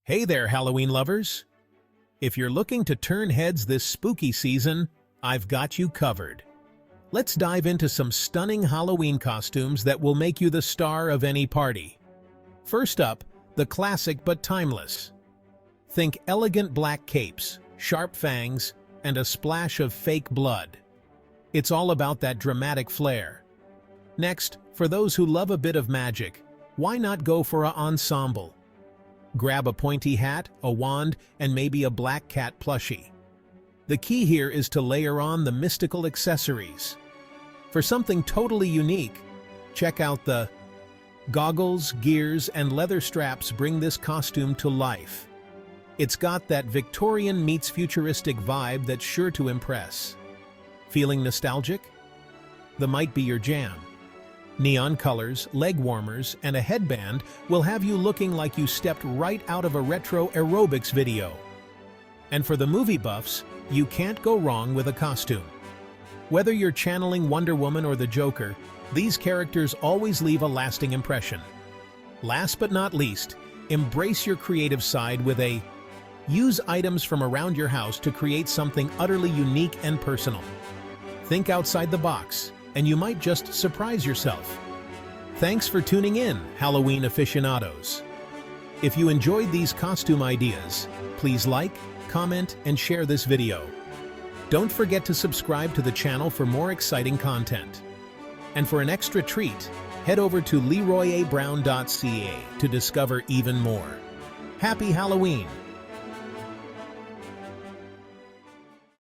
Hey there, Halloween lovers! If you're looking to turn heads this spooky season, I've got you covered. Let's dive into some stunning Halloween costumes that will make you the star of any party. First up, the classic but timeless. Think elegant black capes, sharp fangs, and a splash of fake blood. It's all about that dramatic flair. Next, for those who love a bit of magic, why not go for an ensemble? Grab a pointy hat, a wand, and maybe a black cat plushie. The key here is to layer on the mystical accessories. For something totally unique, check out the goggles, gears, and leather straps bring this costume to life. It's got that Victorian meets futuristic vibe that's sure to impress. Feeling nostalgic? The might be your jam. Neon colors, leg warmers, and a headband will have you looking like you stepped right out of a retro aerobics video. And for the movie buffs, you can't go wrong with a costume. Whether you're channeling Wonder Woman or the Joker, these characters always leave a lasting impression. Last but not least, embrace your creative side with use items from around your house to create something utterly unique and personal. Think outside the box, and you might just surprise yourself. Thanks for tuning in, Halloween aficionados. If you enjoyed these costume ideas, please like, comment, and share this video. Don't forget to subscribe to the channel for more exciting content. And for an extra treat, head over to leroyabrown.ca to discover even more. Happy Halloween!